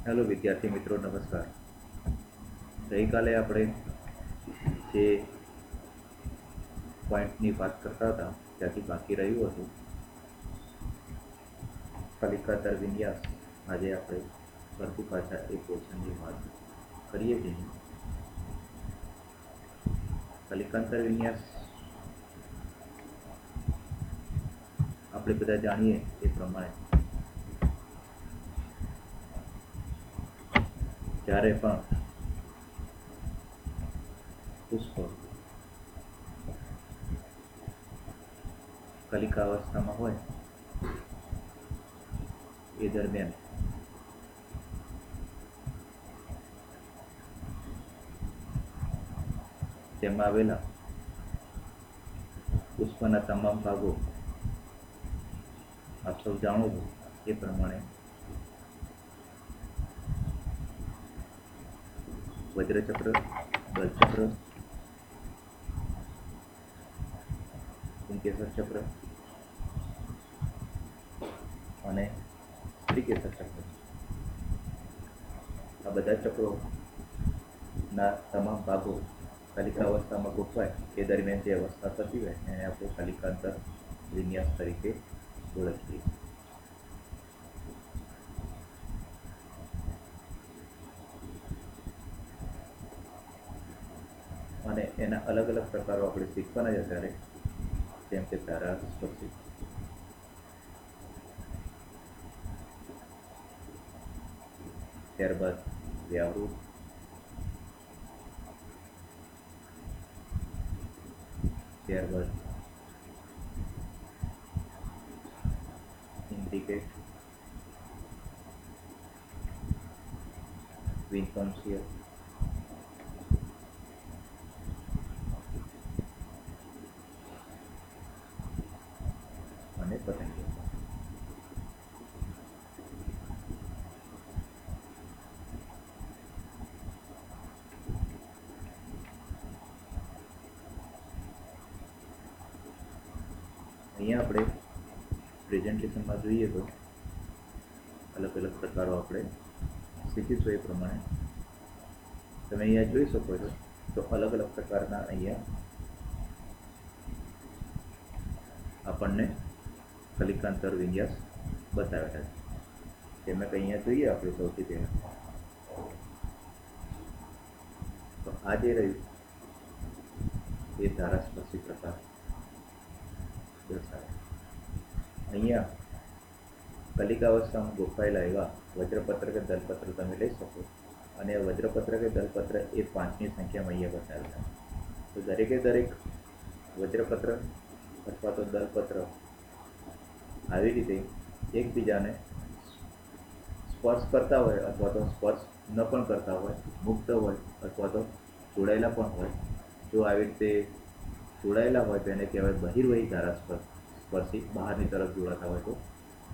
Hello વિદ્યાર્થી મિત્રો, નમસ્કાર. ગઈકાલે આપણે જે પોઈન્ટની વાત કરતા હતા ત્યાંથી બાકી રહ્યું હતું કલિકાતર વિન્યાસ. આજે આપણે ફરતી પાછા એ પોર્શનની વાત કરીએ છીએ. કલિકાંતર વિન્યાસ આપણે બધા જાણીએ એ પ્રમાણે જ્યારે પણ પુષ્પ કલિકા અવસ્થામાં હોય એ દરમિયાન તેમાં આવેલા પુષ્પના તમામ ભાગો આપ સૌ જાણો છો એ પ્રમાણે વજ્રચક્ર, દલચક્ર, પુંકેસર ચક્ર અને સ્ત્રીકેસર ચક્ર, આ બધા ચક્રોના તમામ ભાગો કલિકા અવસ્થામાં ગોઠવાય એ દરમિયાન જે અવસ્થા થતી હોય એને આપણે કલિકાંતર વિન્યાસ તરીકે ઓળખીએ. અને એના અલગ અલગ પ્રકારો આપણે શીખવાના છે ત્યારે, જેમ કે ધારાસ્પર્શી, ત્યારબાદ વ્યાવૃત, ત્યારબાદ ઇન્ડિકેટ, વિન્કન્સિયલ અને પતંગિયા. અહીંયા આપણે પ્રેઝન્ટેશનમાં જોઈએ તો અલગ અલગ પ્રકારો આપણે શીખીશું. એ પ્રમાણે તમે અહીંયા જોઈ શકો છો તો અલગ અલગ પ્રકારના અહીંયા આપણને કલિકાંતર વિન્યાસ બતાવેલા છે. તેમાં અહીંયા જોઈએ આપણે સૌથી પહેલા તો આ જે રહ્યું એ ધારાસ્પર્શી પ્રકાર દર્શાવે. અહીંયા કલિકા અવસ્થામાં ગોઠવાયેલા એવા વજ્રપત્ર કે દલપત્ર તમે લઈ શકો, અને વજ્રપત્ર કે દલપત્ર એ 5ની સંખ્યામાં અહીંયા બતાવેલા. તો દરેકે દરેક વજ્રપત્ર અથવા તો દલપત્ર આવી રીતે એકબીજાને સ્પર્શ કરતા હોય અથવા તો સ્પર્શ ન પણ કરતા હોય, મુક્ત હોય અથવા તો જોડાયેલા પણ હોય. જો આવી રીતે જોડાયેલા હોય તો એને કહેવાય બહિર્વહી ધારાસ્પર્શી, બહારની તરફ જોડાતા હોય તો.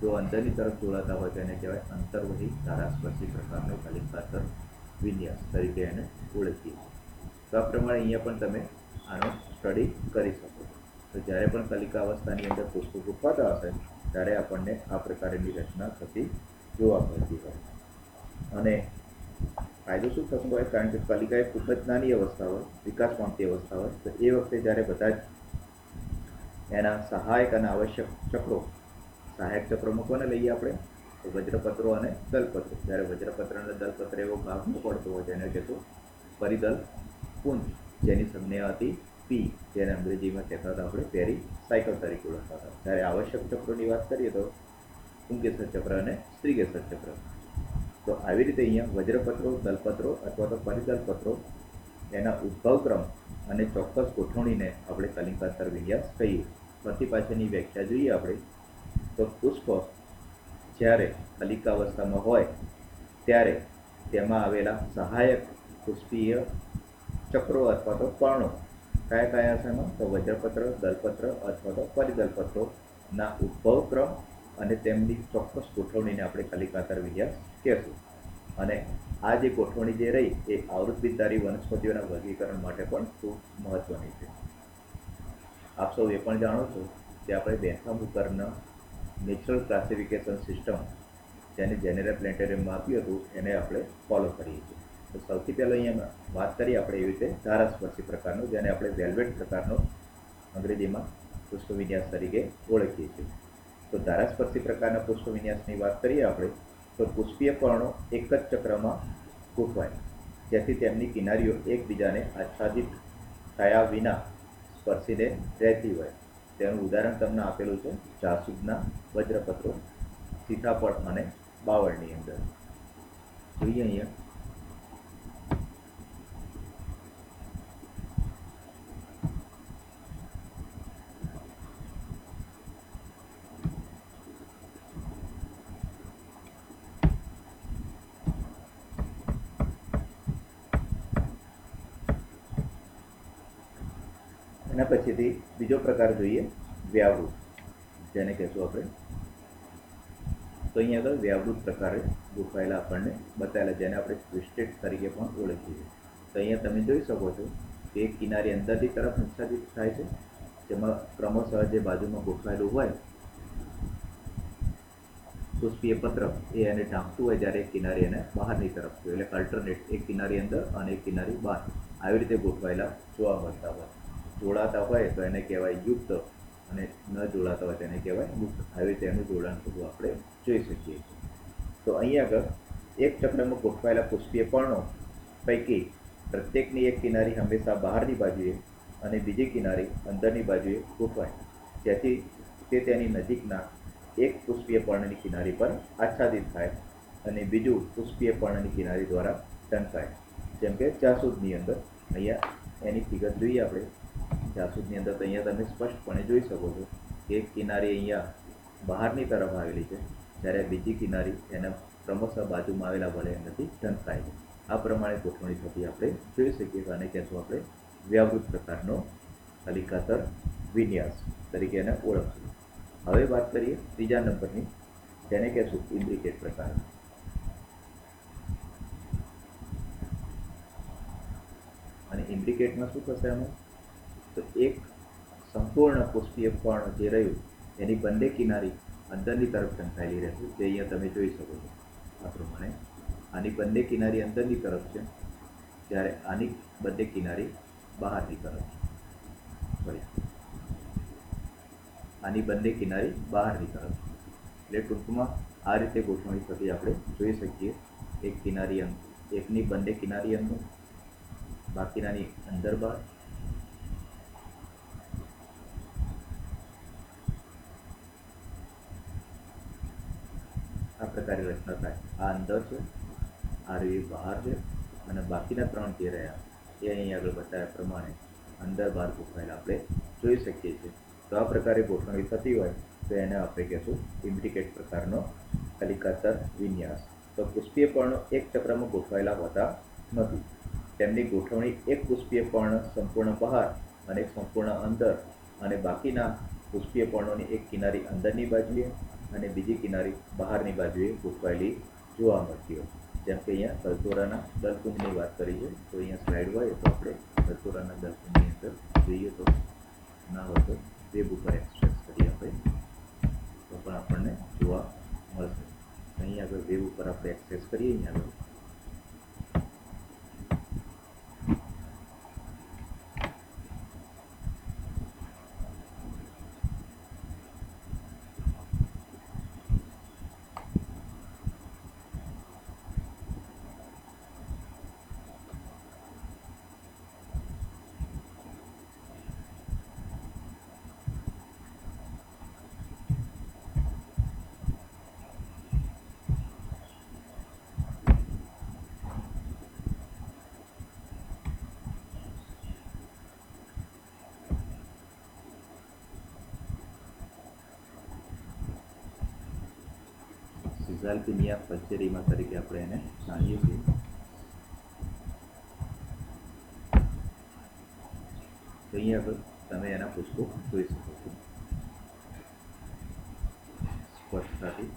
જો અંદરની તરફ જોડાતા હોય તો એને કહેવાય અંતર્વહી ધારાસ્પર્શી પ્રકારનો કલિકાંતર વિન્યાસ તરીકે એને ઓળખીએ. તો આ પ્રમાણે અહીંયા પણ તમે આનો સ્ટડી કરી શકો. તો જ્યારે પણ કલિકા અવસ્થાની અંદર પુષ્પ ગોઠવાતા હશે ત્યારે આપણને આ પ્રકારની રચના થતી જોવા મળતી હોય. અને ફાયદો શું થતો હોય, કારણ કે કલિકા એ ખૂબ જ નાની અવસ્થા હોય, વિકાસ પામતી અવસ્થા હોય, તો એ વખતે જ્યારે બધા જ એના સહાયક અને આવશ્યક ચક્રો, સહાયક ચક્રોમાં કોને લઈએ આપણે તો વજ્રપત્રો અને દલપત્રો. જ્યારે વજ્રપત્ર અને દલપત્ર એવો ભાગ ન પડતો હોય તેને કહેતું પરિદલ પુંજ, જેની સંજ્ઞા હતી પી, જેને અંગ્રેજીમાં કહેતા હતા આપણે પેરી સાયકલ તરીકે ઓળખતા હતા. જ્યારે આવશ્યક ચક્રોની વાત કરીએ તો પુંકેસર ચક્ર અને સ્ત્રીકેસર ચક્ર. તો આવી રીતે અહીંયા વજ્રપત્રો, દલપત્રો અથવા તો પરિદલપત્રો એના ઉદ્ભવક્રમ અને ચોક્કસ ગોઠવણીને આપણે કલિકાંતર વિન્યાસ કહીએ. ફરતી પાછળની વ્યાખ્યા જોઈએ આપણે તો પુષ્પ જ્યારે કલિકા અવસ્થામાં હોય ત્યારે તેમાં આવેલા સહાયક પુષ્પીય ચક્રો અથવા તો પર્ણો કયા કયા છે એમાં તો વજ્રપત્ર, દલપત્ર અથવા તો પરિદલપત્રોના ઉદ્ભવક્રમ અને તેમની ચોક્કસ ગોઠવણીને આપણે કલિકાંતર વિન્યાસ કહેશું. અને આ જે ગોઠવણી જે રહી એ આવૃત્તિધારી વનસ્પતિઓના વર્ગીકરણ માટે પણ ખૂબ મહત્વની છે. આપ સૌ એ પણ જાણો છો કે આપણે બેથામ ઉપરના નેચરલ ક્લાસિફિકેશન સિસ્ટમ જેને જેનેરલ પ્લેનેટોરિયમમાં આપ્યું હતું એને આપણે ફોલો કરીએ છીએ. તો સૌથી પહેલાં અહીંયા વાત કરીએ આપણે એવી રીતે ધારાસ્પર્શી પ્રકારનો, જેને આપણે વેલ્વેટ પ્રકારનો અંગ્રેજીમાં પુષ્પવિન્યાસ તરીકે ઓળખીએ છીએ. તો ધારાસ્પર્શી પ્રકારના પુષ્પવિન્યાસની વાત કરીએ આપણે તો પુષ્પીય પર્ણો એક જ ચક્રમાં ગોઠવાય, જેથી તેમની કિનારીઓ એકબીજાને આચ્છાદિત થયા વિના સ્પર્શીને રહેતી હોય. તેનું ઉદાહરણ તમને આપેલું છે જાસૂદના વજ્રપત્રો, સીતાફળ અને બાવળની અંદર. જોઈએ અહીંયા એના પછીથી બીજો પ્રકાર જોઈએ વ્યાવૃત, જેને કહેશું આપણે. તો અહીંયા આગળ વ્યાવૃત પ્રકારે ગોઠવાયેલા આપણને બતાવેલા, જેને આપણે ટ્વિસ્ટેડ તરીકે પણ ઓળખીએ છીએ. તો અહીંયા તમે જોઈ શકો છો કે એક કિનારી અંદરની તરફ આચ્છાદિત થાય છે, જેમાં ક્રમશઃ જે બાજુમાં ગોઠવાયેલું હોય પુષ્પીય પત્ર એ એને ઢાંકતું હોય, જ્યારે એક કિનારી એને બહારની તરફ હોય, એટલે અલ્ટરનેટ એક કિનારી અંદર અને એક કિનારી બહાર આવી રીતે ગોઠવાયેલા જોવા મળતા હોય. જોડાતા હોય તો એને કહેવાય યુક્ત અને ન જોડાતા હોય તેને કહેવાય મુક્ત. આવી રીતે એનું જોડાણ થતું આપણે જોઈ શકીએ. તો અહીં આગળ એક ચક્રમાં ગોઠવાયેલા પુષ્પીય પર્ણો પૈકી પ્રત્યેકની એક કિનારી હંમેશા બહારની બાજુએ અને બીજી કિનારી અંદરની બાજુએ ગોઠવાય, જેથી તે તેની નજીકના એક પુષ્પીય પર્ણની કિનારી પર આચ્છાદિત થાય અને બીજું પુષ્પીય પર્ણની કિનારી દ્વારા ઢંકાય. જેમ કે જાસૂદની અંદર અહીંયા એની ફિગર જોઈએ આપણે. જાસૂદની અંદર તો અહીંયા તમે સ્પષ્ટપણે જોઈ શકો છો કે એક કિનારી અહીંયા બહારની તરફ આવેલી છે, જ્યારે બીજી કિનારી એના ક્રમશઃ બાજુમાં આવેલા વડે એનાથી ઢંકાય છે. આ પ્રમાણે ગોઠવણી થતી આપણે જોઈ શકીએ. અને કહેશું આપણે વ્યાવૃત પ્રકારનો કલિકાતર વિન્યાસ તરીકે એને ઓળખશું. હવે વાત કરીએ ત્રીજા નંબરની, જેને કહેશું ઇમ્બ્રિકેટ પ્રકાર. અને ઇમ્બ્રિકેટમાં શું થશે એમાં? તો એક સંપૂર્ણ પુષ્પીય પર્ણ જે રહ્યું એની બંને કિનારી અંદરની તરફ ઢંકાયેલી રહેશે, જે અહીંયા તમે જોઈ શકો છો આ પ્રમાણે. આની બંને કિનારી અંદરની તરફ છે, જ્યારે આની બંને કિનારી બહારની તરફ છે. આની બંને કિનારી બહારની તરફ. એટલે ટૂંકમાં આ રીતે ગોઠવણી થતી આપણે જોઈ શકીએ. એક કિનારી એકની બંને કિનારી અંદર, બાકીનાની અંદર બહાર. આ પ્રકારે રચના થાય. આ અંદર છે, આ રહી બહાર છે, અને બાકીના ત્રણ જે રહ્યા એ અહીં આગળ બતાવ્યા પ્રમાણે અંદર બહાર ગોઠવાયેલા આપણે જોઈ શકીએ છીએ. તો આ પ્રકારે ગોઠવણી થતી હોય તો એને આપણે કહેશું ઇમ્બ્રિકેટ પ્રકારનો કલિકાતર વિન્યાસ. તો પુષ્પીય પર્ણો એક ચક્રમાં ગોઠવાયેલા હોતા નથી. તેમની ગોઠવણી એક પુષ્પીય પર્ણ સંપૂર્ણ બહાર અને એક સંપૂર્ણ અંદર, અને બાકીના પુષ્પીય પર્ણોની એક કિનારી અંદરની બાજુએ અને બીજી કિનારી બહારની બાજુએ ગોઠવાયેલી જોવા મળતી હોય. જેમ કે અહીંયા દલતોરાના દલકુંજની વાત કરી છે. તો અહીંયા સ્લાઇડ હોય તો આપણે દલતોરાના દલકુંજની અંદર જોઈએ, તો ના હોય તો વેબ ઉપર એક્સપ્રેસ કરીએ આપણે તો પણ આપણને જોવા મળશે. અહીં આગળ વેબ ઉપર આપણે એક્સેસ કરીએ. અહીંયા આગળ સિઝાલ્પિનિયા ફલ્ચેરીમા તરીકે આપણે એને જાણીએ છીએ. તો અહીંયા આગળ તમે એના પુષ્પો જોઈ શકો છો સ્પષ્ટતાથી.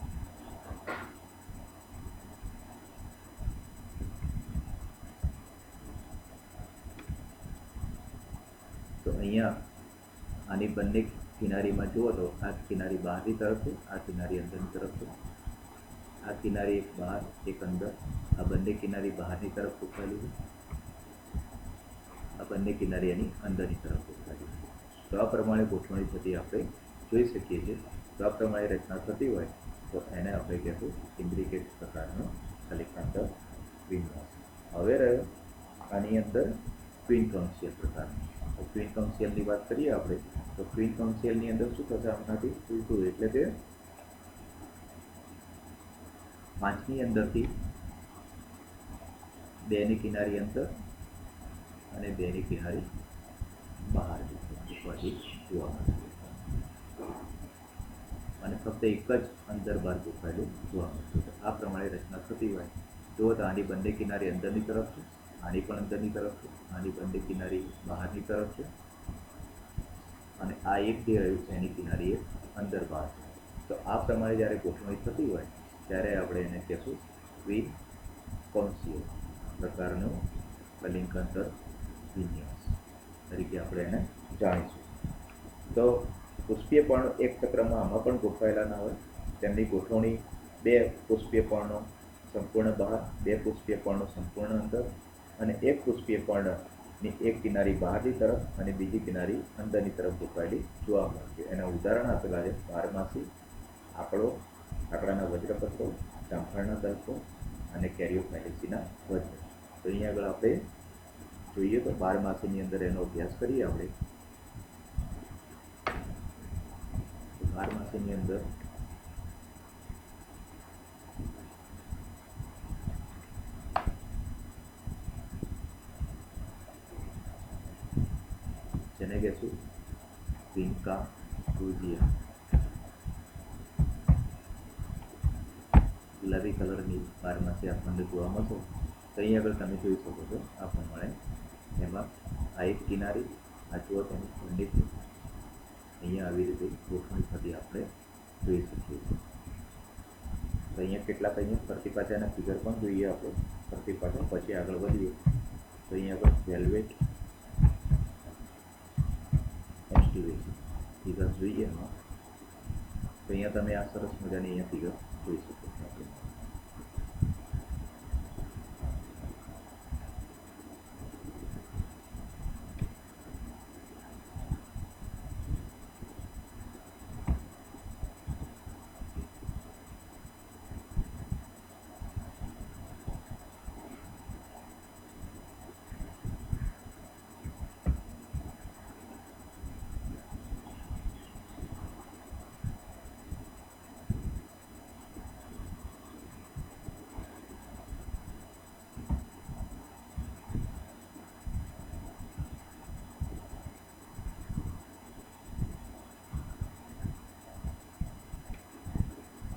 તો અહીંયા આની બંને કિનારીમાં જુઓ તો આ કિનારી બહારની તરફ છે, આ કિનારી અંદરની તરફ છે. આ કિનારી એક બહાર એક અંદર, આ બંને કિનારી બહારની તરફ ગોઠવાયેલી છે, આ બંને કિનારી એની અંદરની તરફ ગોઠવાયેલી છે. તો આ પ્રમાણે ગોઠવણી થતી આપણે જોઈ શકીએ છીએ. તો આ પ્રમાણે રચના થતી હોય તો એને આપણે કહેશું ઇન્દ્રિકેટ પ્રકારનો કલિકાંતર વિન્યાસ. હવે રહ્યો આની અંદર ક્વીન કાઉન્સિલ પ્રકારનો. તો ક્વીન કાઉન્સિલની વાત કરીએ આપણે તો ક્વીન કાઉન્સિલની અંદર શું થશે? આપણાથી ઉલટું, એટલે કે 5ની અંદરથી 2ની કિનારી અંદર અને 2ની કિનારી બહાર ગોઠવાતી જોવા મળશે અને ફક્ત એક જ અંદર બહાર ગોઠવાયેલું જોવા મળતું છે. આ પ્રમાણે રચના થતી હોય જો તો આની બંને કિનારી અંદરની તરફ છે, આની પણ અંદરની તરફ છે, આની બંને કિનારી બહારની તરફ છે અને આ એક જે રહ્યું છે એની કિનારી એક અંદર બહાર છે. તો આ પ્રમાણે જ્યારે ગોઠવણી થતી હોય ત્યારે આપણે એને કહેશું ક્વીન કાઉન્સિલ પ્રકારનું કલિકાંતર વિન્યાસ તરીકે આપણે એને જાણીશું. તો પુષ્પીય પર્ણો એક ચક્રમાં આમાં પણ ગોઠવાયેલા ના હોય. તેમની ગોઠવણી 2 પુષ્પીય પર્ણો સંપૂર્ણ બહાર, 2 પુષ્પીય પર્ણો સંપૂર્ણ અંદર અને 1 પુષ્પીય પર્ણની એક કિનારી બહારની તરફ અને બીજી કિનારી અંદરની તરફ ગોઠવાયેલી જોવા મળશે. એના ઉદાહરણ આપેલા છે બારમાસી, આકડો, આકડાના વજ્રપત્રો, જામફળના દલ્પો અને કેરિયોફાઇલેસીના વજ્ર. તો અહીંયા આગળ આપણે જોઈએ તો બારમાસીની અંદર એનો અભ્યાસ કરીએ આપણે. બારમાસીની અંદર જેને કહેશું પિંકા ગુજિયા, ગુલાબી કલરની બારમાસી આપણને જોવા મળશે. તો અહીં આગળ તમે જોઈ શકો છો આ પ્રમાણે એમાં આ એક કિનારી, આ જુઓ તેની ખંડિત, અહીંયા આવી રીતે ગોઠવણી થતી આપણે જોઈ શકીએ છીએ. તો અહીંયા કેટલાક અહીંયા ફરતી પાછાના ફિગર પણ જોઈએ આપણે. ફરતી પાછા પછી આગળ વધીએ તો અહીંયા આગળ વેલ્વેટ એસ્ટિવેશન ફિગર જોઈએ એમાં. તો અહીંયા તમે આ સરસ મજાની અહીંયા ફિગર જોઈ શકો છો આપણે.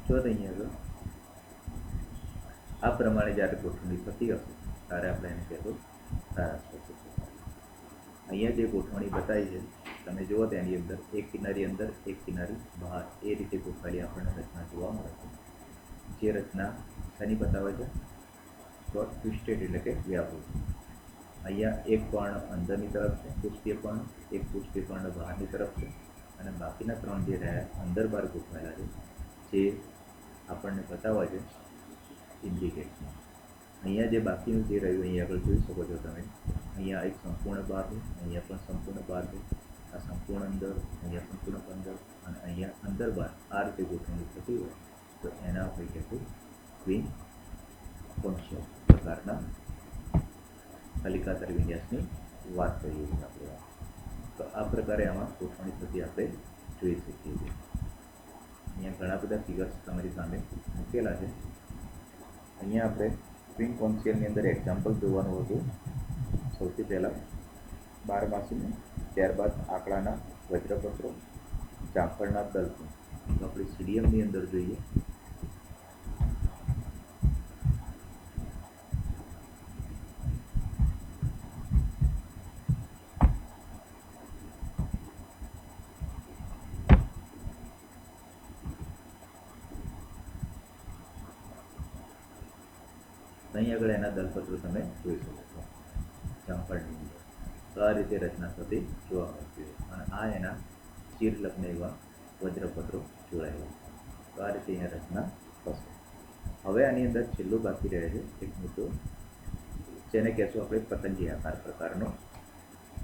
જો અહીંયા આગળ આ પ્રમાણે જ્યારે ગોઠવણી થતી હશે ત્યારે આપણે એને કહેશું તારાસ્પર્શી. અહીંયા જે ગોઠવણી બતાવી છે તમે જુઓ તેની અંદર એક કિનારી અંદર એક કિનારી બહાર એ રીતે ગોઠવાયેલી આપણને રચના જોવા મળે છે. જે રચના શેની બતાવે છે? તો ટ્વિસ્ટેડ એટલે કે વ્યાપક. અહીંયા એક પર્ણ અંદરની તરફ છે પુષ્પીય પર્ણ, એક પુષ્પીય પર્ણ બહારની તરફ છે અને બાકીના 3 જે રહ્યા અંદર બહાર ગોઠવાયેલા છે જે આપણને બતાવે છે ઇન્ડિકેટમાં. અહીંયા જે બાકીનું જે રહ્યું અહીંયા આગળ જોઈ શકો છો તમે. અહીંયા એક સંપૂર્ણ બહાર છે, અહીંયા પણ સંપૂર્ણ બહાર છે, આ સંપૂર્ણ અંદર, અહીંયા સંપૂર્ણ અંદર અને અહીંયા અંદર બહાર આ રીતે ગોઠવણી થતી હોય તો એના આપણે કહેશું ક્વીન કાઉન્સિલ પ્રકારના કલિકાંતર વિન્યાસની વાત કરીએ છીએ આપણે. તો આ પ્રકારે આમાં ગોઠવણી થતી આપણે જોઈ શકીએ છીએ. અહીંયા ઘણા બધા ફિગર્સ તમારી સામે મૂકેલા છે. અહીંયા આપણે ક્વીન કાઉન્સિલની અંદર એક્ઝામ્પલ જોવાનું હતું. સૌથી પહેલાં બારમાસીનું, ત્યારબાદ આંકડાના વજ્રપત્રો, જામફળના દલ્પો. તો આપણે સીડીએમની અંદર જોઈએ. અહીં આગળ એના દલપત્રો તમે જોઈ શકો છો જામફળની અંદર. તો આ રીતે રચના થતી જોવા મળતી હોય અને આ એના ચીર લગ્ન એવા વજ્રપત્રો જોડાયેલા. તો આ રીતે અહીંયા રચના થશે. હવે આની અંદર છેલ્લું બાકી રહે છે એક મુદ્દો, જેને કહેશું આપણે પતંગી આકાર પ્રકારનો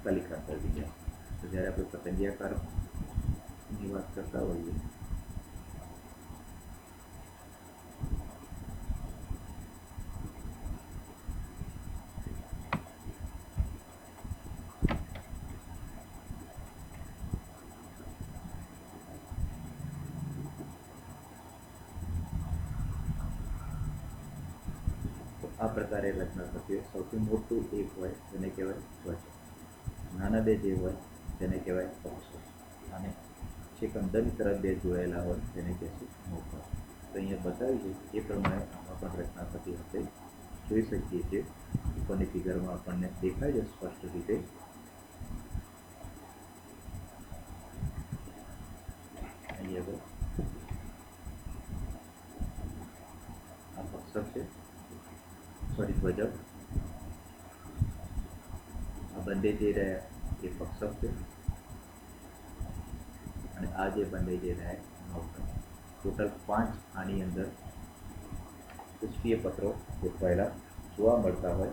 કલિકાંતર વિન્યાસ. તો જ્યારે આપણે પતંગી આકારની વાત કરતા હોઈએ તો આ પ્રકારે રચના થતી હોય. સૌથી મોટું એક હોય જેને કહેવાય ધ્વજ, નાના બે જે હોય તેને કહેવાય પક્ષ, અને છેક અંદરની તરફ બે જોડાયેલા હોય તેને કહેશું નૌકા. તો અહીંયા બતાવ્યું છે એ પ્રમાણે આમાં પણ રચના થતી હશે. જોઈ શકીએ છીએ ઉપરની ફિગરમાં આપણને દેખાય છે સ્પષ્ટ રીતે. અહીંયા આ પક્ષક છે, સોરી ધ્વજક. આ બંને જે રહ્યા એ પક્ષક છે, અને આ જે બંને જે રહ્યા નૌકા. ટોટલ 5 આની અંદર પુષ્પીય પત્રો ગોઠવાયેલા જોવા મળતા હોય,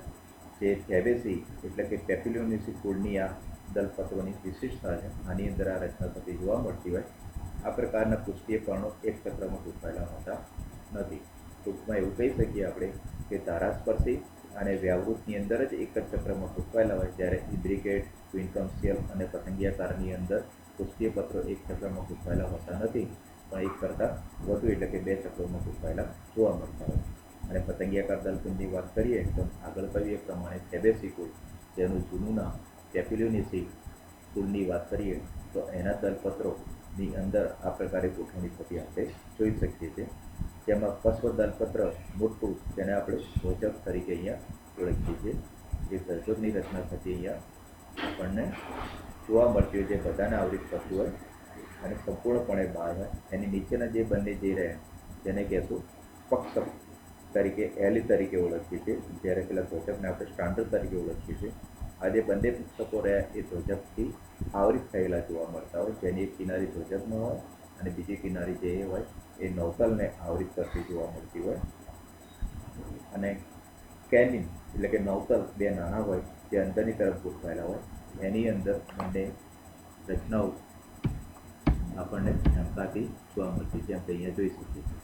જે ફેબેસી એટલે કે પેપિલિયોનેસી કુળની આ દલપત્રોની વિશિષ્ટતા છે. આની અંદર આ રચના થતી જોવા મળતી હોય. આ પ્રકારના પુષ્પીય પર્ણો એક ચક્રમાં ગોઠવાયેલા હોતા નથી. ટૂંકમાં એવું કહી શકીએ આપણે કે ધારાસ્પર્શી અને વ્યાવૃતની અંદર જ એક જ ચક્રમાં ગોઠવાયેલા હોય, જ્યારે ઇન્દ્રિકેટ, ક્વિન્કમ્સિયલ અને પતંગિયાકારની અંદર પુષ્પીય પત્રો એક ચક્રમાં ગોઠવાયેલા હોતા નથી, પણ એક કરતાં વધુ એટલે કે 2 ચક્રોમાં ગોઠવાયેલા જોવા મળતા હોય. અને પતંગિયાકાર દલકુંડની વાત કરીએ તો આગળ કહ્યું એ પ્રમાણે ફેબેસી કુળ, જેનું જૂનું નામ પેપિલિયોનેસી કુળની વાત કરીએ તો એના દલપત્રોની અંદર આ પ્રકારે ગોઠવણી થતી આપણે જોઈ શકીએ છીએ. જેમાં પશ્વ દલપત્ર મોટું, જેને આપણે ધ્વજક તરીકે અહીંયા ઓળખીએ છીએ. જે ધ્વજકની રચના થતી અહીંયા આપણને જોવા મળતી હોય, જે બધાને આવરિત કરતું હોય અને સંપૂર્ણપણે બહાર હોય. એની નીચેના જે બંને જે રહ્યા જેને કહેશું પક્ષક તરીકે, એલી તરીકે ઓળખીએ છીએ, જ્યારે પેલા ધ્વજકને આપણે સ્ટાન્ડર્ડ તરીકે ઓળખીએ છીએ. આ જે બંને પુસ્તકો રહ્યા એ ધ્વજકથી આવરિત થયેલા જોવા મળતા હોય, જેની એક કિનારી ધ્વજકનો હોય અને બીજી કિનારી જે હોય એ નૌતલને આવરિત કરતી જોવા મળતી હોય. અને કેનિન એટલે કે નૌતલ બે નાના હોય જે અંદરની તરફ ગોઠવાયેલા હોય, એની અંદર બંને રચનાઓ આપણને ઝંકાતી જોવા મળતી, જેમ કે અહીંયા જોઈ શકીએ છીએ.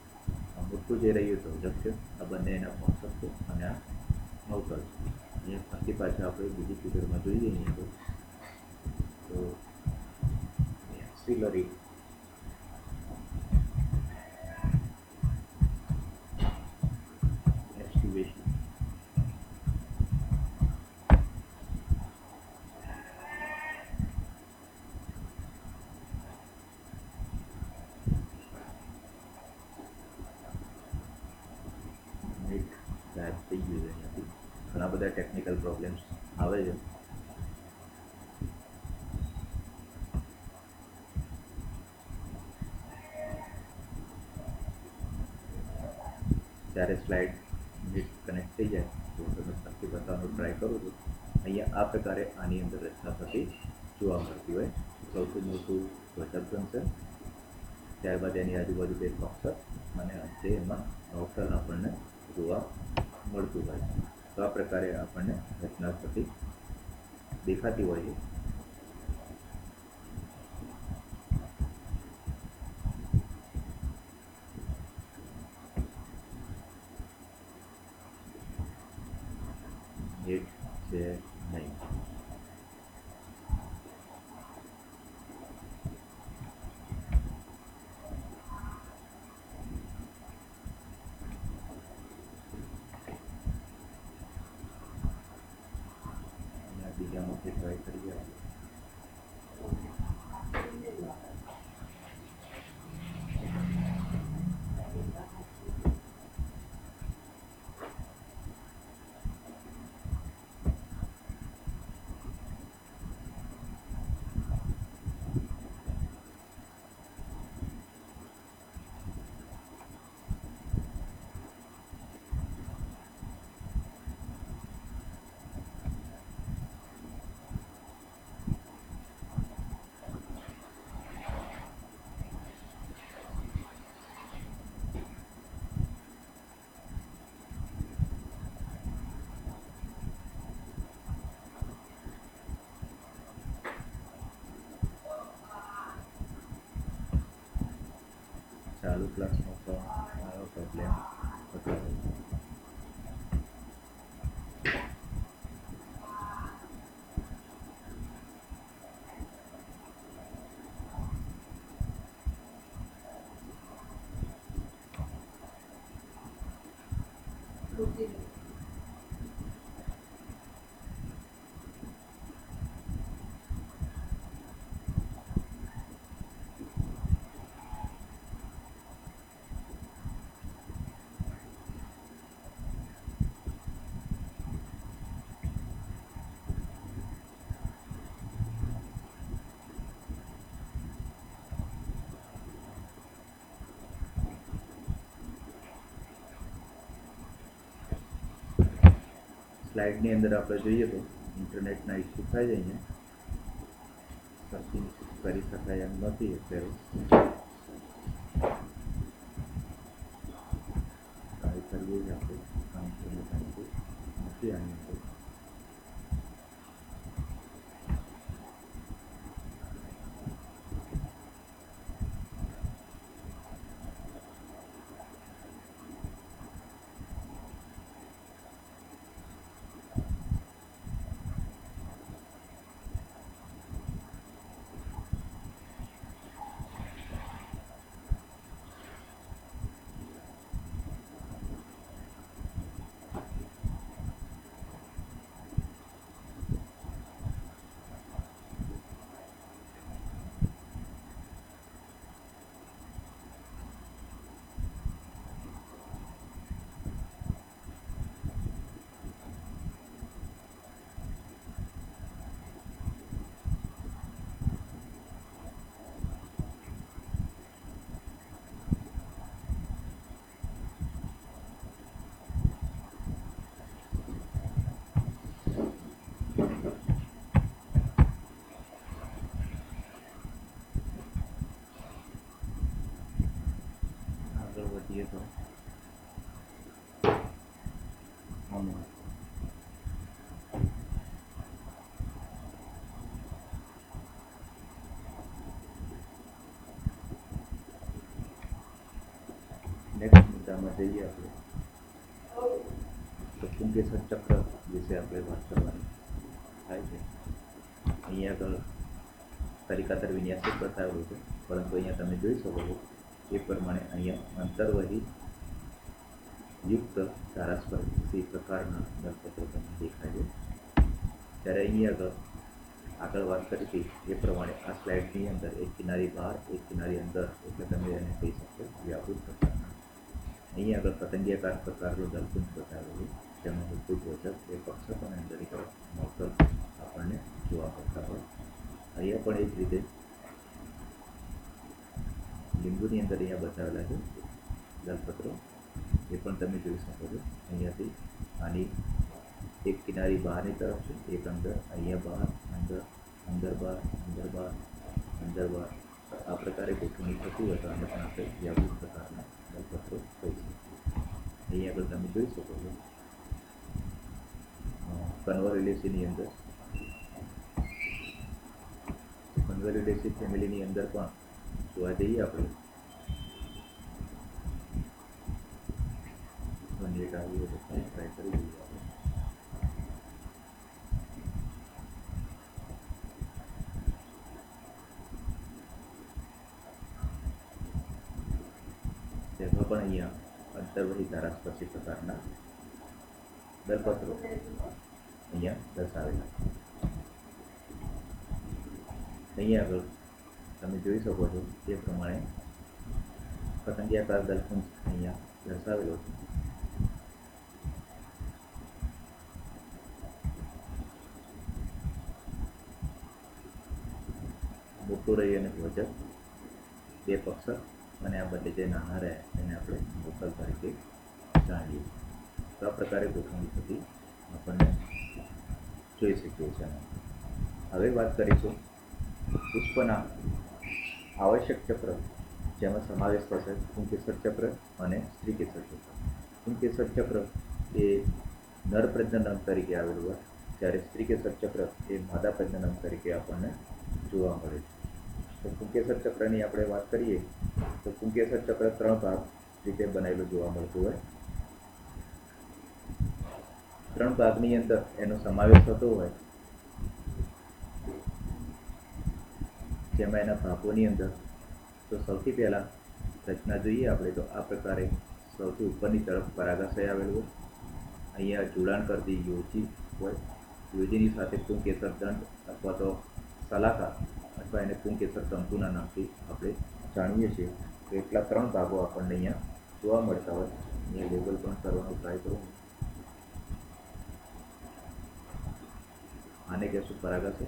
આ મોટું જે રહ્યું ધ્વજક છે, આ બંને એના પક્ષક છે, અને આ નૌતલ છે. અહીંયા ફરતી પાછા આપણે બીજી ફિગરમાં જોઈએ અહીંયા તો એક્સિલરી એક્ટિવેશન. ગાયબ થઈ ગયું છે અહીંયાથી. ઘણા બધા ટેકનિકલ પ્રોબ્લેમ્સ આવે છે. જ્યારે સ્લાઇડ કનેક્ટ થઈ જાય તો તમે ફરીથી બતાવવાનો ટ્રાય કરું છું. અહીંયા આ પ્રકારે આની અંદર રચના થતી જોવા મળતી હોય. સૌથી મોટું ધ્વજક બનશે, ત્યારબાદ એની આજુબાજુ બે પક્ષક, અને અંતે એમાં નૌતલ આપણને જોવા મળતું હોય. તો આ પ્રકારે આપણને રચના થતી દેખાતી હોય છે. એક છે નહીં. બીજામાંથી ટ્રાય કરીએ. ક્લાસમાં પણ આવો પ્રોબ્લેમ થતો હોય છે. સ્લાઇડની અંદર આપણે જોઈએ તો ઇન્ટરનેટના ઇસ્યુ થાય છે. અહીંયા સર્ચિંગ કરી શકાય એમ નથી અત્યારે. ટ્રાય કરીએ જ આપણે કામ કરીએ નથી આની અંદર. આગળ વધીએ તો આમાં નેક્સ્ટ મુદ્દામાં જઈએ આપણે તો પુંકેસર ચક્ર વિશે આપણે વાત કરવાની થાય છે. અહીંયા આગળ તરીકાતર વિન્યાસ બતાવેલું છે, પરંતુ અહીંયા તમે જોઈ શકો છો એ પ્રમાણે અહીંયા અંતર્વહી યુક્ત ધારાસ્પર્શી પ્રકારના દળપત્રો તમને દેખાય છે. ત્યારે અહીંયા આગળ વાત કરી હતી એ પ્રમાણે આ સ્લાઇડની અંદર એક કિનારી બહાર એક કિનારી અંદર, એટલે તમે એને કહી શકશો વ્યાપૃત પ્રકારના. અહીંયા આગળ પતંગિયાકાર પ્રકારનું દલપુંજ બતાવેલું, જેમાં મૂળભૂત વજન એ પક્ષક અને અંદરની તરફ નોકલ આપણને જોવા મળતા હોય. અહીંયા પણ એ જ રીતે લીંબુની અંદર અહીંયા બતાવેલા છે દલપત્રો, એ પણ તમે જોઈ શકો છો. અહીંયાથી આની એક કિનારી બહારની તરફ છે, એક અંદર, અહીંયા બહાર, અંદર, અંદર બહાર, અંદર બહાર, અંદર બહાર. આ પ્રકારે ગોઠવણી થતી હોય તો આને પણ આપણે વ્યાપક પ્રકારના દલપત્રો કહી શકીએ. અહીંયા આગળ તમે જોઈ શકો છો કન્વોલ્યુલેસીની અંદર, કન્વોલ્યુલેસી ફેમિલીની અંદર પણ જોવા જઈએ આપણે એક આવી ટ્રાય કરી દઈએ આપણે. તેમાં પણ અહીંયા અંતર્વહી ધારાસ્પર્શી પ્રકારના દલપત્રો અહીંયા દર્શાવેલા. અહીંયા આગળ તમે જોઈ શકો છો તે પ્રમાણે પતંગિયાકાર દલપુંજ અહીંયા દર્શાવેલો છે. મોટું રહી અને ધ્વજક બે પક્ષક, અને આ બંને જે નાના રહે એને આપણે મોકલ તરીકે જાણીએ. તો આ પ્રકારે ગોઠવણી થતી આપણને જોઈ શકીએ છીએ. હવે વાત કરીશું પુષ્પના આવશ્યક ચક્ર, જેમાં સમાવેશ થશે પુંકેસર ચક્ર અને સ્ત્રીકેસર ચક્ર. પુંકેસર ચક્ર એ નર પ્રજનન તરીકે આવેલું હોય, જ્યારે સ્ત્રીકેસર ચક્ર એ માદા પ્રજનન તરીકે આપણને જોવા મળે છે. તો પુંકેસર ચક્રની આપણે વાત કરીએ તો પુંકેસર ચક્ર 3 ભાગ રીતે બનેલું જોવા મળતું હોય. 3 ભાગની અંદર એનો સમાવેશ થતો હોય, જેમાં એના ભાગોની અંદર તો સૌથી પહેલાં રચના જોઈએ આપણે તો આ પ્રકારે સૌથી ઉપરની તરફ પરાગાશય આવેલું હોય. અહીંયા જોડાણ કરતી યોજી હોય. યોજીની સાથે પુંકેસર દંડ અથવા તો સલાકા અથવા એને પુંકેસર તંતુના નામથી આપણે જાણીએ છીએ. તો એટલા 3 ભાગો આપણને અહીંયા જોવા મળતા હોય. અહીંયા લેબલ પણ કરવાનો ટ્રાય કરું. આને કહેશું પરાગાશય,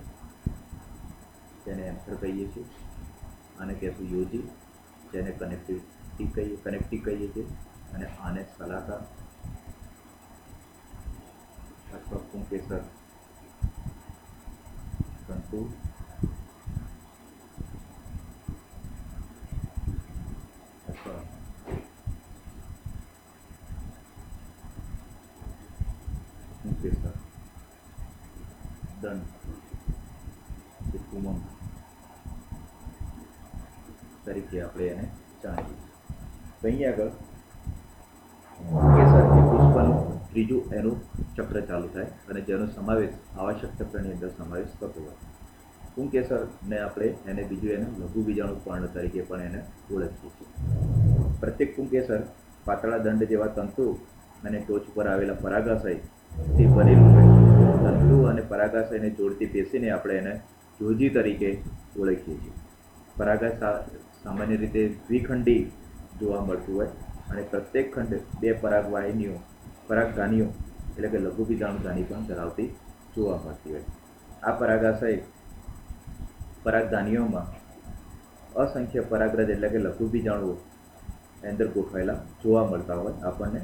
જેને એન્થર કહીએ છીએ. આને કહેશું યોજી, જેને કનેક્ટિવ કહીએ છીએ. અને આને સલાકા અથવા પુંકેસર તંતુ અથવા પુંકેસર દંડ કે કુમંગ તરીકે આપણે એને જાણીએ. તો અહીંયા આગળ પુંકેસર એ પુષ્પનું ત્રીજું એનું ચક્ર ચાલુ થાય અને જેનો સમાવેશ આવશ્યક ચક્રની અંદર સમાવેશ થતો હોય. પુંકેસરને આપણે એને બીજું એને લઘુ બીજાણુ પર્ણ તરીકે પણ એને ઓળખીએ છીએ. પ્રત્યેક પુંકેસર પાતળા દંડ જેવા તંતુ અને ટોચ પર આવેલા પરાગાશયથી બનેલું હોય. તંતુ અને પરાગાશયને જોડતી પેશીને આપણે એને યોજી તરીકે ઓળખીએ છીએ. પરાગાશય સામાન્ય રીતે દ્વિખંડી જોવા મળતું હોય અને પ્રત્યેક ખંડ 2 પરાગધાનીઓ એટલે કે લઘુ બીજાણુધાની પણ ધરાવતી જોવા મળતી હોય. આ પરાગધાનીઓમાં અસંખ્ય પરાગરજ એટલે કે લઘુ બીજાણુઓ અંદર ગોઠવાયેલા જોવા મળતા હોય આપણને.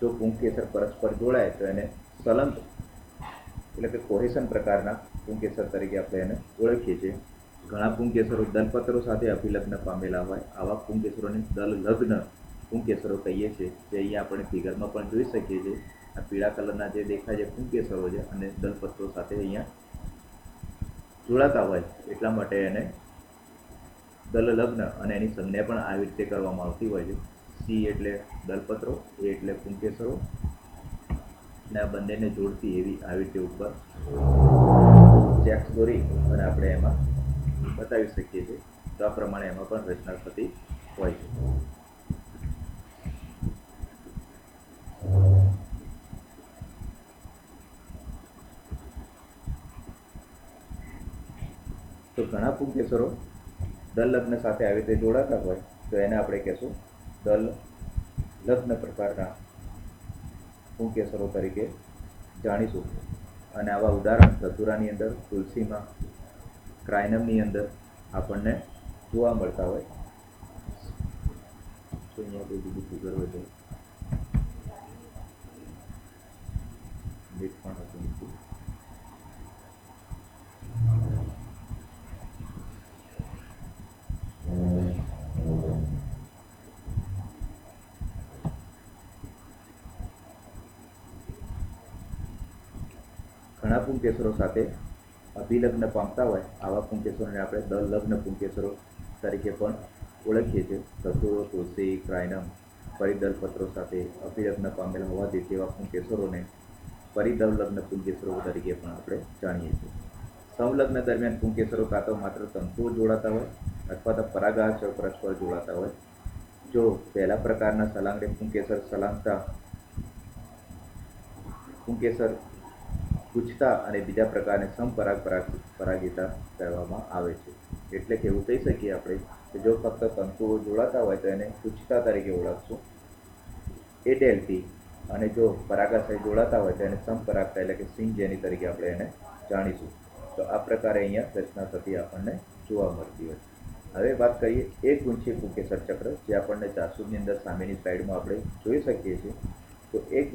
જો પુંકેસર પરસ્પર જોડાય તો એને સલંગ એટલે કે કોહેશન પ્રકારના પુંકેસર તરીકે આપણે એને ઓળખીએ છીએ. ઘણા પુંકેસરો દલપત્રો સાથે અભિલગ્ન પામેલા હોય. આવા પુંકેસરોને દલલગ્ન પુંકેસરો કહીએ છીએ, જે અહીંયા આપણે ફિગરમાં પણ જોઈ શકીએ છીએ. આ પીળા કલરના જે દેખાય છે પુંકેસરો છે અને દલપત્રો સાથે અહીંયા જોડાતા હોય એટલા માટે એને દલલગ્ન અને એની સંજ્ઞા પણ આવી રીતે કરવામાં આવતી હોય છે. સી એટલે દલપત્રો, એ એટલે પુંકેસરો અને આ બંનેને જોડતી એવી આવી રીતે ઉપર ચેક્સ દોરી અને આપણે એમાં બતાવી શકીએ છીએ. તો આ પ્રમાણે એમાં પણ રચના થતી હોય છે. તો ઘણા પુંકેસરો દલ લગ્ન સાથે આવી રીતે જોડાતા હોય તો એને આપણે કહેશું દલ લગ્ન પ્રકારના પુંકેસરો તરીકે જાણીશું. અને આવા ઉદાહરણ ધતુરાની અંદર, તુલસીમાં, ક્રાયનમની અંદર આપણને જોવા મળતા હોય. તો અહીંયા કોઈ બીજું ફિગર હોય તો પણ હતું નથી. ઘણા પુંકેસરો સાથે અભિલગ્ન પામતા હોય આવા પુંકેસરોને આપણે દલલગ્ન પુંકેસરો તરીકે પણ ઓળખીએ છીએ. ધતુરો, તુલસી, ક્રાયનમ પરિદલપત્રો સાથે અભિલગ્ન પામેલા હોવાથી તેવા પુંકેસરોને પરિદલગ્ન પુંકેસરો તરીકે પણ આપણે જાણીએ છીએ. સંલગ્ન દરમિયાન પુંકેસરો કાં તો માત્ર તંતુઓ જોડાતા હોય અથવા તો પરાગાશયો પરસ્પર જોડાતા હોય. જો પહેલા પ્રકારના સલાંગને પુંકેસર સલાંગતા પુંકેસર પૂછતા અને બીજા પ્રકારને પરાગિતા કહેવામાં આવે છે. એટલે કે એવું કહી શકીએ આપણે કે જો ફક્ત તંતુઓ જોડાતા હોય તો એને પૂછતા તરીકે ઓળખશું એડેલથી, અને જો પરાગાશય જોડાતા હોય તો એને સંપરાગતા એટલે કે સિંગજેની તરીકે આપણે એને જાણીશું. તો આ પ્રકારે અહીંયા રચના થતી આપણને જોવા મળતી હોય. હવે વાત કરીએ એક ગુંછી પુંકેસર ચક્ર, જે આપણને જાસૂદની અંદર સામેની સાઈડમાં આપણે જોઈ શકીએ છીએ. તો એક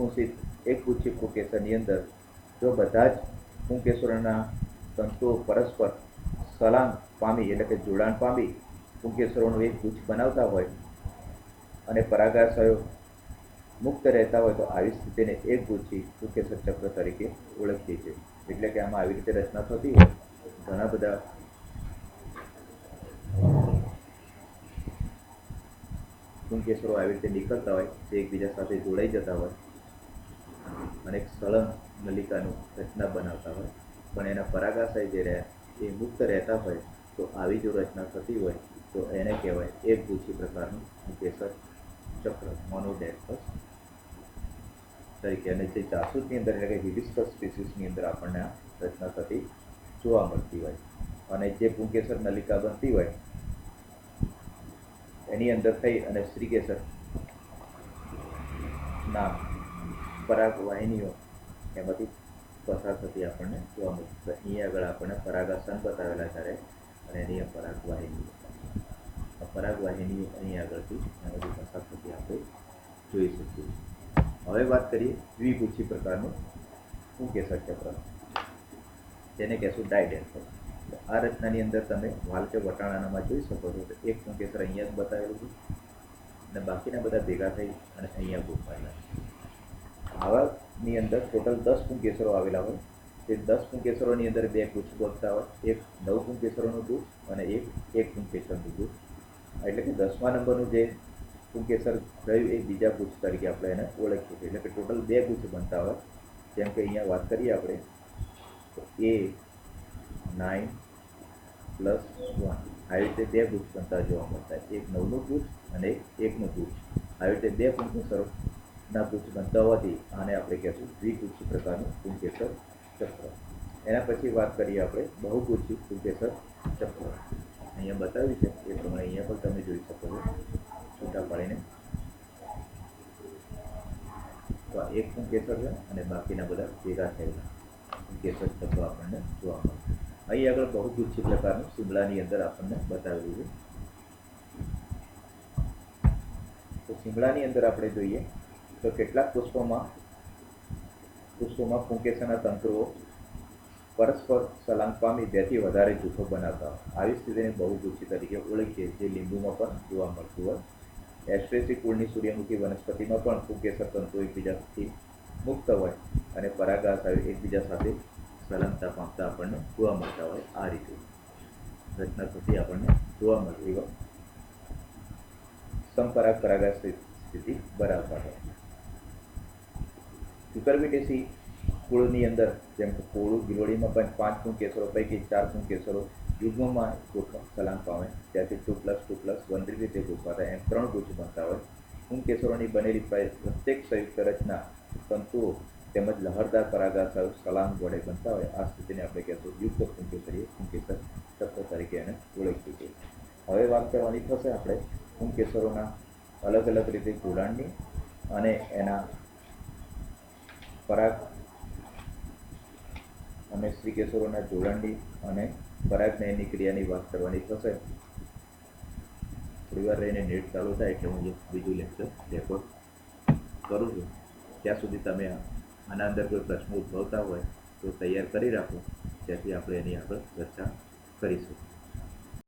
ગુંછી પુંકેસરની અંદર જો બધા જ પુંકેસરોના તંતુઓ પરસ્પર સલાંગ પામી એટલે કે જોડાણ પામી પુંકેસરોનું એક ગુચ્છ બનાવતા હોય અને પરાગાશયો મુક્ત રહેતા હોય તો આવી સ્થિતિને એક ગુચ્છી પુંકેસર ચક્ર તરીકે ઓળખીએ છીએ. એટલે કે આમાં આવી રીતે રચના થતી હોય. ઘણા બધા પુંકેસરો આવી રીતે નીકળતા હોય જે એકબીજા સાથે જોડાઈ જતા હોય અને એક સળંગ નલિકાનું રચના બનાવતા હોય, પણ એના પરાગાશય જે રહ્યા એ મુક્ત રહેતા હોય તો આવી જો રચના થતી હોય તો એને કહેવાય એકગુચ્છી પ્રકારનું પુંકેસર ચક્ર, મોનોડેક્ટસ તરીકે. અને જે જાસૂદની અંદર એટલે કે હિબિસ્કસ સ્પીસીસની અંદર આપણને આ રચના થતી જોવા મળતી હોય. અને જે પુંકેસર નલિકા બનતી હોય એની અંદર થઈ અને સ્ત્રીકેસર ના પરાગ વાહિનીઓ એમાંથી પસાર થતી આપણને જોવા મળતી. તો અહીંયા આગળ આપણને પરાગાસન બતાવેલા ત્યારે અને એની પરાગ વાહિનીઓ અહીં આગળથી એમાંથી પસાર થતી આપણે જોઈ શકીએ. હવે વાત કરીએ દ્વિગુચ્છી પ્રકારનું પુંકેસર ચક્ર, જેને કહેશું ડાયડેન્થસ. આ રચનાની અંદર તમે વાલ કે વટાણાનામાં જોઈ શકો છો તો એક પુંકેસર અહીંયા જ બતાવેલું છે અને બાકીના બધા ભેગા થઈ અને અહીંયા ગોઠવાયેલા છે. આવાની અંદર ટોટલ 10 પુંકેસરો આવેલા હોય. તે 10 પુંકેસરોની અંદર 2 ગુચ્છ બનતા હોય, એક 9 પુંકેસરોનું ગુચ્છ અને એક પુંકેસરનું ગુચ્છ. એટલે કે 10મા નંબરનું જે પુંકેસર રહ્યું એ બીજા ગુચ્છ તરીકે આપણે એને ઓળખીએ છીએ. એટલે કે ટોટલ 2 ગુચ્છ બનતા હોય. જેમ કે અહીંયા વાત કરીએ આપણે તો A9 + 1 આવી રીતે 2 ગુચ્છ બનતા જોવા મળતા. એક 9નું ગુચ્છ અને એક 1નું ગુચ્છ. આવી રીતે 2 પુંકેસરોના ગુચ્છ બનતા હોવાથી આને આપણે કહેશું દ્વિગુચ્છી પ્રકારનું પુંકેસર ચક્ર. એના પછી વાત કરીએ આપણે બહુગુચ્છી પુંકેસર ચક્ર. અહીંયા બતાવ્યું છે એ પ્રમાણે અહીંયા પણ તમે જોઈ શકો છો છૂટા પાડીને. તો આ એક પુંકેસર છે અને બાકીના બધા ભેગા થયેલા પુંકેસર ચક્ર આપણને જોવા મળે. અહીં આગળ બહુગુચ્છી પ્રકારનું શિમલાની અંદર આપણને બતાવેલું છે. તો શિમલાની અંદર આપણે જોઈએ તો કેટલાક પુષ્પોમાં પુંકેસરના તંતુઓ પરસ્પર સલાંગ પામી 2 થી વધારે જૂથો બનાવતા હોય. આવી સ્થિતિને બહુગુચ્છી તરીકે ઓળખીએ, જે લીંબુમાં પણ જોવા મળતું હોય. એસ્ટ્રેસી કુળની સૂર્યમુખી વનસ્પતિમાં પણ પુંકેસર તંતુઓ એકબીજાથી મુક્ત હોય અને પરાગાશય એકબીજા સાથે સળંગતા પામતા આપણને જોવા મળતા હોય. આ રીતે રચના થતી આપણને જોવા મળતી હોય. સમપરાગ પરાગાશય સ્થિતિ બરાબર હોય. ક્યુકરબિટેસી કુળની અંદર જેમ કે કોળું ગિલોડીમાં પણ 5 પુંકેસરો પૈકી 4 પુંકેસરો યુગ્મમાં સલાંગ પામે, ત્યાંથી 2+2+1 રીતે ગોઠવાતા એમ 3 ગુચ્છ બનતા હોય. પુંકેસરોની બનેલી પ્રત્યેક સંયુક્ત રચના તંતુઓ તેમજ લહરદાર પરાગાશયો સલાંગ વડે બનતા હોય. આ સ્થિતિને આપણે કહેશું યુક્ત પુંકેસરીય પુંકેસર ચક્ર તરીકે એને ઓળખીએ છીએ. હવે વાત કરવાની થશે આપણે પુંકેસરોના અલગ અલગ રીતે જોડાણની અને એના પરાગ અને સ્ત્રીકેસરોના જોડાણની અને પરાગનયનની ક્રિયાની વાત કરવાની થશે. થોડી વાર રહીને નેટ ચાલુ થાય એટલે હું બીજું લેક્ચર રેકોર્ડ કરું છું. ત્યાં સુધી તમે આના અંદર કોઈ પ્રશ્નો ઉદ્ભવતા હોય તો તૈયાર કરી રાખો, જેથી આપણે એની આગળ ચર્ચા કરીશું.